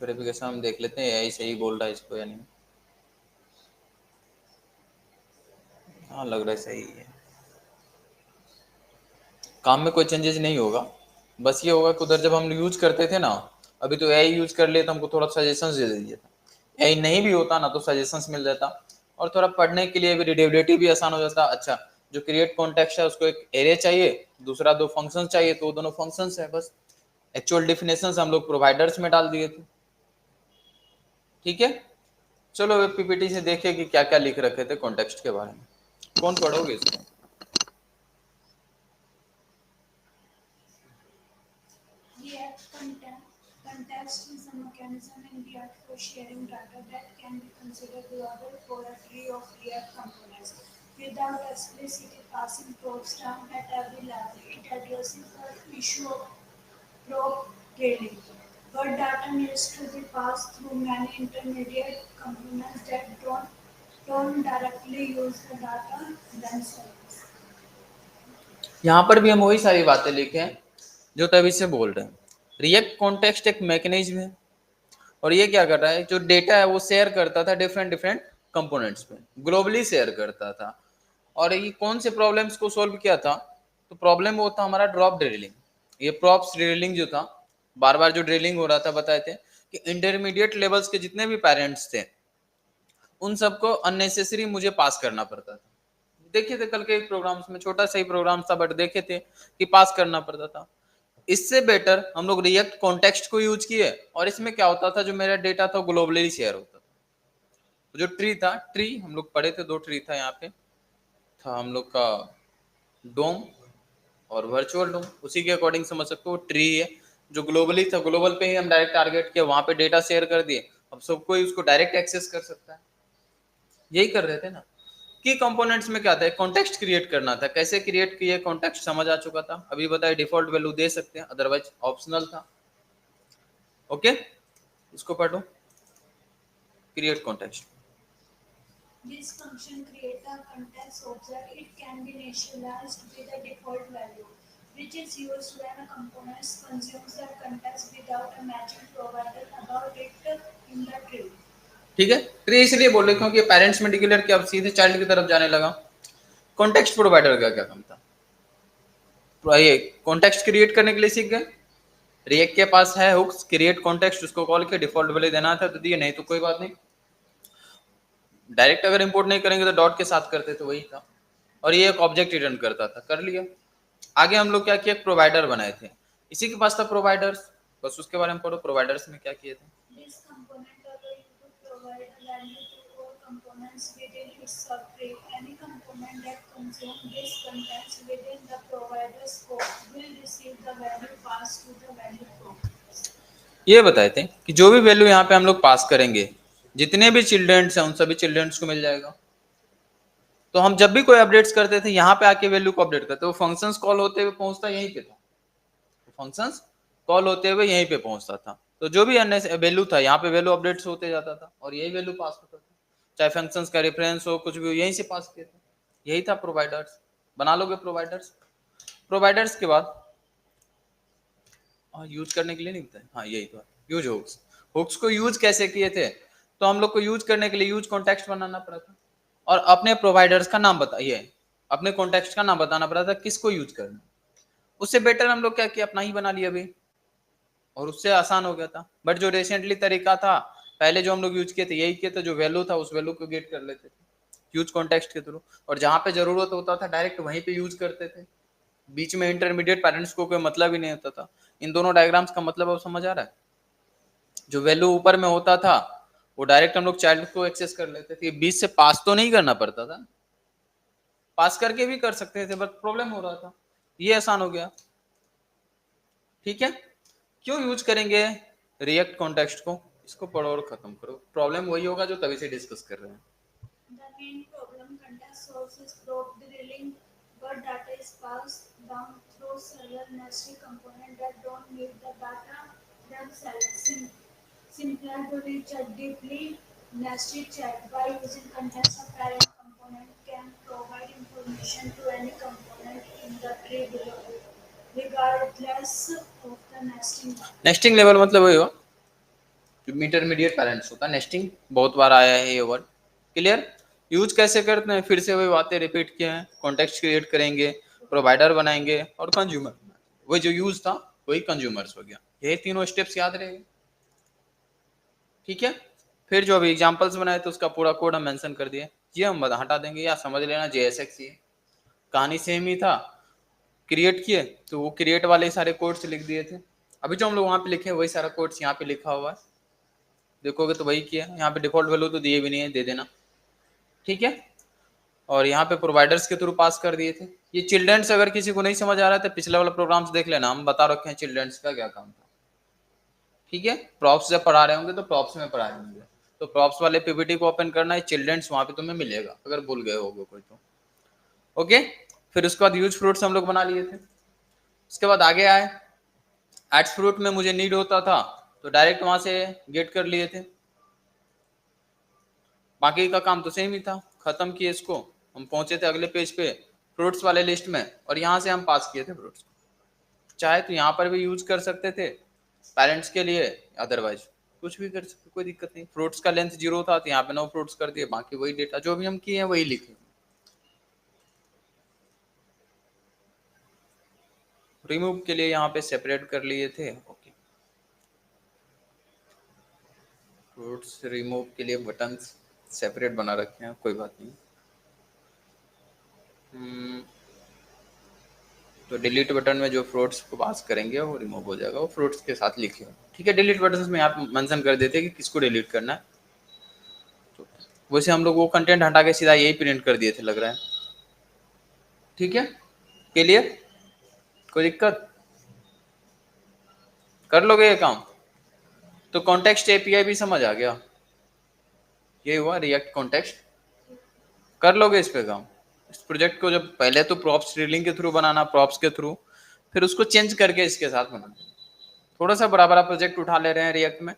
वेरिफिकेशन हम देख लेते हैं यही सही बोल रहा है इसको या नहीं। हाँ लग रहा है सही है, काम में कोई चेंजेस नहीं होगा। बस ये होगा कि उधर जब हम यूज करते थे ना, अभी तो एआई यूज कर लिए तो हमको थोड़ा सजेशंस दे दिया था, एआई नहीं भी होता ना तो सजेशंस मिल जाता, और थोड़ा पढ़ने के लिए भी रीडेबिलिटी भी आसान हो जाता। अच्छा, जो क्रिएट कॉन्टेक्स्ट है उसको एक एरे चाहिए, दूसरा दो फंक्शन चाहिए, तो दोनों फंक्शंस है, बस एक्चुअल डेफिनेशंस हम लोग प्रोवाइडर्स में डाल दिए थे। ठीक है, चलो वे पीपीटी से देखिए कि क्या क्या लिख रखे थे कॉन्टेक्स्ट के बारे में। कौन पढ़ोगे इसको? Context is a mechanism in React for sharing data that can be considered global for a tree of React components without explicitly passing probes down at every level. It addresses the issue of probe trailing, where data needs to be passed through many intermediate components that don't directly use the data themselves. यहाँ पर भी हम वही सारी बातें लिखे हैं जो तभी से बोल रहे हैं। रिएक्ट कॉन्टेक्स्ट एक मैकेनिज्म है और ये क्या कर रहा है, जो डेटा है वो शेयर करता था डिफरेंट डिफरेंट कंपोनेंट्स पे, ग्लोबली शेयर करता था। और ये कौन से प्रॉब्लम्स को सोल्व किया था, तो प्रॉब्लम वो था हमारा ड्रॉप ड्रिलिंग। ये प्रॉप्स ड्रिलिंग जो था, बार बार जो ड्रिलिंग हो रहा था, बताए थे कि इंटरमीडिएट लेवल्स के जितने भी पेरेंट्स थे उन सबको अननेसेसरी मुझे पास करना पड़ता था। देखे थे कल के एक प्रोग्राम्स में, छोटा सा ही प्रोग्राम था बट देखे थे कि पास करना पड़ता था। इससे बेटर हम लोग रिएक्ट कॉन्टेक्स्ट को यूज किए, और इसमें क्या होता था, जो मेरा डेटा था ग्लोबली शेयर होता था। तो जो ट्री था, ट्री हम लोग पढ़े थे, 2 ट्री था, यहाँ पे था हम लोग का डोम और वर्चुअल डोम, उसी के अकॉर्डिंग समझ सकते हो ट्री है। जो ग्लोबली था, ग्लोबल पे ही हम डायरेक्ट टारगेट किया, वहां पे डेटा शेयर कर दिए, अब सब कोई उसको डायरेक्ट एक्सेस कर सकता है। यही कर रहे थे ना। की कंपोनेंट्स में क्या था, कॉन्टेक्स्ट क्रिएट करना था। कैसे क्रिएट किए, कॉन्टेक्स्ट समझ आ चुका था, अभी बताए डिफॉल्ट वैल्यू दे सकते हैं, अदरवाइज ऑप्शनल था। ओके, इसको पढ़ो, create context. This function creates a context object. It can be initialized with a default value, which is used when a component consumes the context without a matching provider about it in the tree. ठीक है, tree इसलिए बोल रहे क्योंकि parents में declare किया, अब सीधे चाइल्ड की तरफ जाने लगा। कॉन्टेक्स्ट प्रोवाइडर का क्या काम था, तो ये कॉन्टेक्स्ट क्रिएट करने के लिए सीख गए। रिएक्ट के पास है हुक्स क्रिएट कॉन्टेक्स्ट, उसको कॉल किया, डिफॉल्ट वैल्यू देना था तो दिए, नहीं तो कोई बात नहीं। डायरेक्ट अगर इंपोर्ट नहीं करेंगे तो डॉट के साथ करते तो वही था, और ये एक ऑब्जेक्ट रिटर्न करता था, कर लिया। आगे हम लोग क्या किया, प्रोवाइडर बनाए थे, इसी के पास था प्रोवाइडर्स, बस उसके बारे में पढ़ो। प्रोवाइडर्स में क्या किए थे, This component allows you to provide a value to all components within its subtree. Any component that consumes this contents within the provider scope will receive the value passed to the value prop. ये बताए थे कि जो भी value यहाँ पे हम लोग पास करेंगे, जितने भी चिल्ड्रेंस हैं उन सभी चिल्ड्रेंस को मिल जाएगा। तो हम जब भी कोई अपडेट्स करते थे, यहाँ पे आके वैल्यू को अपडेट करते, वो फंक्शंस कॉल होते हुए पहुंचता यहीं पे था, फंक्शंस कॉल होते हुए यहीं पे पहुंचता था। तो जो भी अन्य वैल्यू था, यहाँ पे वैल्यू अपडेट्स होते जाता था और यही वैल्यू पास होता था, चाहे फंक्शंस का रेफरेंस हो, कुछ भी हो, यहीं से पास किए थे। यही था प्रोवाइडर्स। बना लोगे प्रोवाइडर्स। प्रोवाइडर्स के बाद यूज करने के लिए नहीं बताया, हाँ यही तो यूज हुक्स। हुक्स को यूज कैसे किए थे, तो हम लोग को यूज करने के लिए यूज कॉन्टेक्स्ट बनाना पड़ा था, और अपने प्रोवाइडर्स का नाम बताइए, अपने कॉन्टेक्स्ट का नाम बताना पड़ा था किसको यूज करना। उससे बेटर हम लोग क्या किया, अपना ही बना लिया अभी, और उससे आसान हो गया था। बट जो रिसेंटली तरीका था, पहले जो हम लोग यूज किए थे, यही किए थे, जो वैल्यू था उस वैल्यू को गेट कर लेते थे यूज कॉन्टेक्स्ट के थ्रू, और जहां पे जरूरत होता था डायरेक्ट वहीं पे यूज करते थे। बीच में इंटरमीडिएट पेरेंट्स को कोई मतलब ही नहीं होता था। इन दोनों डायग्राम्स का मतलब अब समझ आ रहा है। जो वैल्यू ऊपर में होता था वो डायरेक्ट हम लोग चाइल्ड को एक्सेस कर लेते थे, बीच से पास तो नहीं करना पड़ता था, पास करके भी कर सकते थे बट प्रॉब्लम हो रहा था, ये आसान हो गया। ठीक है, क्यों यूज करेंगे रिएक्ट कॉन्टेक्स्ट को, इसको पढ़ो और खत्म करो। प्रॉब्लम वही होगा जो तभी से डिस्कस कर रहे हैं। The main problem context source is probe drilling, but data is passed down through several nested components that don't need the data themselves. Simpler to reach a deeply nested chat by using context, a parent component can provide information to any component in the tree below, regardless of the nesting. Nesting level मतलब वही हो जो intermediate parents होता है। Nesting बहुत बार आया है ये वर्ड, क्लियर। यूज कैसे करते हैं, फिर से वही बातें रिपीट किए हैं। कॉन्टेक्स्ट क्रिएट करेंगे, प्रोवाइडर बनाएंगे और कंज्यूमर, वही जो यूज था वही कंज्यूमर्स हो गया। यही तीनों स्टेप्स याद रहेंगे, ठीक है। फिर जो अभी एग्जांपल्स बनाए थे उसका पूरा कोड हम मेंशन कर दिए, ये हम हटा देंगे या समझ लेना JSX। ये कहानी सेम ही था, क्रिएट किए तो वो क्रिएट वाले सारे कोड्स लिख दिए थे। अभी जो हम लोग वहाँ पे लिखे वही सारा कोड्स यहाँ पे लिखा हुआ है, देखोगे तो वही किया। यहाँ पे डिफॉल्ट वैल्यू तो दिए भी नहीं है, दे देना, ठीक है। और यहाँ पे प्रोवाइडर्स के थ्रू पास कर दिए थे। ये चिल्ड्रंस अगर किसी को नहीं समझ आ रहा है तो पिछले वाला प्रोग्राम्स देख लेना, हम बता रखे हैं चिल्ड्रंस का क्या काम था, ठीक है। प्रॉप्स जब पढ़ा रहे होंगे तो प्रॉप्स में पढ़ा रहे होंगे, तो प्रॉप्स वाले पीपीटी को ओपन करना है, चिल्ड्रंस वहाँ पे तुम्हें मिलेगा अगर भूल गए होगे कोई तो, ओके। फिर उसके बाद यूज फ्रूट्स हम लोग बना लिए थे। उसके बाद आगे आए, एड्स फ्रूट में मुझे नीड होता था तो डायरेक्ट वहां से गेट कर लिए थे। बाकी का काम तो सेम ही था, खत्म किए इसको, हम पहुंचे थे अगले पेज पे फ्रूट्स वाले लिस्ट में, और यहाँ से हम पास किए थे फ्रूट्स को। चाहे तो यहाँ पर भी यूज कर सकते थे पेरेंट्स के लिए, अदरवाइज कुछ भी कर सकते, कोई दिक्कत नहीं। फ्रूट्स का लेंथ 0 था तो यहाँ पे 9 फ्रूट्स कर दिए, बाकी वही डेटा जो भी हम किए हैं वही लिखे। रिमूव के लिए यहाँ पे सेपरेट कर लिए थे। ओके, फ्रूट्स रिमूव के लिए बटन सेपरेट बना रखे हैं, कोई बात नहीं। तो डिलीट बटन में जो फ्रूट्स को पास करेंगे वो रिमूव हो जाएगा, वो फ्रूट्स के साथ लिखे हो। ठीक है, डिलीट बटन में आप मेंशन कर देते कि किसको डिलीट करना है। तो वैसे हम लोग वो कंटेंट हटा के सीधा यही प्रिंट कर दिए थे लग रहा है। ठीक है, क्लियर? कोई दिक्कत? कर लोगे ये काम? तो कॉन्टेक्स्ट एपीआई भी समझ आ गया, ये हुआ रिएक्ट कॉन्टेक्स्ट। कर लोगे इस पे काम? इस प्रोजेक्ट को जब पहले तो प्रॉप्स रीलिंग के थ्रू बनाना, प्रॉप्स के थ्रू, फिर उसको चेंज करके इसके साथ बनाना। थोड़ा सा बड़ा बड़ा प्रोजेक्ट उठा ले रहे हैं रिएक्ट में,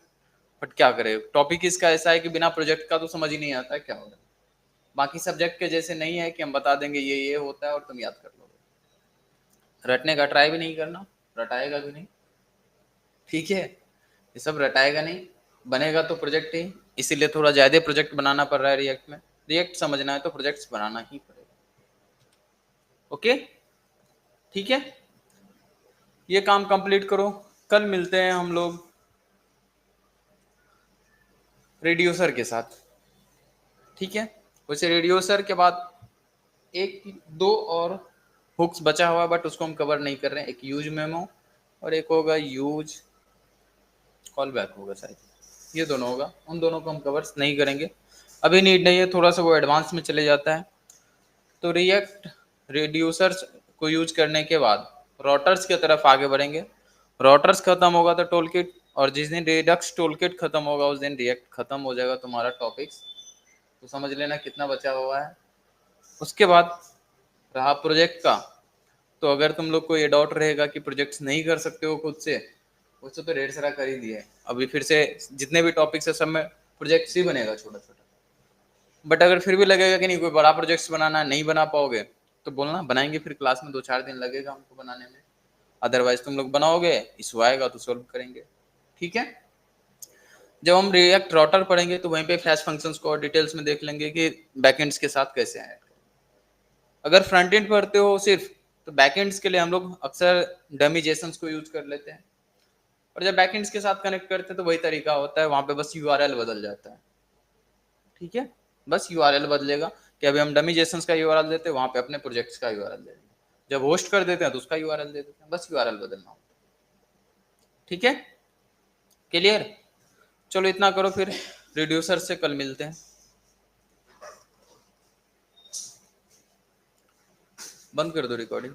बट क्या करें, टॉपिक इसका ऐसा है कि बिना प्रोजेक्ट का तो समझ ही नहीं आता है क्या हो रहा है। बाकी सब्जेक्ट के जैसे नहीं है कि हम बता देंगे ये होता है और तुम याद कर लोगे। रटने का ट्राई भी नहीं करना, रटाएगा भी नहीं। ठीक है, ये सब रटाएगा नहीं, बनेगा तो प्रोजेक्ट ही, इसीलिए थोड़ा ज्यादा प्रोजेक्ट बनाना पड़ रहा है रिएक्ट में। रिएक्ट समझना है तो प्रोजेक्ट्स बनाना ही पड़ेगा। ओके, ठीक है, ये काम कंप्लीट करो। कल मिलते हैं हम लोग रेड्यूसर के साथ। ठीक है, वैसे रेड्यूसर के बाद एक दो और हुक्स बचा हुआ है, बट उसको हम कवर नहीं कर रहे हैं। एक यूज मेमो और एक होगा यूज कॉल बैक होगा शायद, ये दोनों होगा। उन दोनों को हम कवर नहीं करेंगे, अभी नीड नहीं है, थोड़ा सा वो एडवांस में चले जाता है। तो रिएक्ट रेड्यूसर्स को यूज करने के बाद रोटर्स की तरफ आगे बढ़ेंगे। रोटर्स खत्म होगा तो टोल किट, और जिस दिन रिडक्स टोल किट खत्म होगा उस दिन रिएक्ट खत्म हो जाएगा तुम्हारा टॉपिक्स। तो समझ लेना कितना बचा हुआ है। उसके बाद रहा प्रोजेक्ट का, तो अगर तुम लोग को ये डाउट रहेगा कि प्रोजेक्ट्स नहीं कर सकते हो खुद से, उससे तो ढेर सारा कर ही दिया है। अभी फिर से जितने भी टॉपिक्स है सब में प्रोजेक्ट्स ही बनेगा छोटा छोटा। बट अगर फिर भी लगेगा कि नहीं कोई बड़ा प्रोजेक्ट्स बनाना है, नहीं बना पाओगे, तो बोलना बनाएंगे, फिर क्लास में 2-4 दिन लगेगा हमको बनाने में। अदरवाइज तुम लोग बनाओगे, इशू आएगा तो सोल्व करेंगे। ठीक है, जब हम रिएक्ट राउटर पढ़ेंगे तो वहीं पे फ्लैश फंक्शंस को और डिटेल्स में देख लेंगे कि बैकएंड्स के साथ कैसे ऐड करें। अगर फ्रंट एंड पढ़ते हो सिर्फ, तो बैकएंड्स के लिए हम लोग अक्सर डमी जेसन्स को यूज कर लेते हैं, और जब बैकएंड्स के साथ कनेक्ट करते हैं तो वही तरीका होता है, वहां पे बस यूआरएल बदल जाता है। ठीक है, बस यूआरएल बदलेगा कि अभी हम डमी जेसन्स का यूआरएल देते हैं, वहां पे अपने प्रोजेक्ट्स का यूआरएल दे देंगे। जब होस्ट कर देते हैं तो उसका यूआरएल दे देते हैं, बस यूआरएल बदलना होता है। ठीक है, क्लियर? चलो इतना करो, फिर रिड्यूसर से कल मिलते हैं। बंद कर दो रिकॉर्डिंग।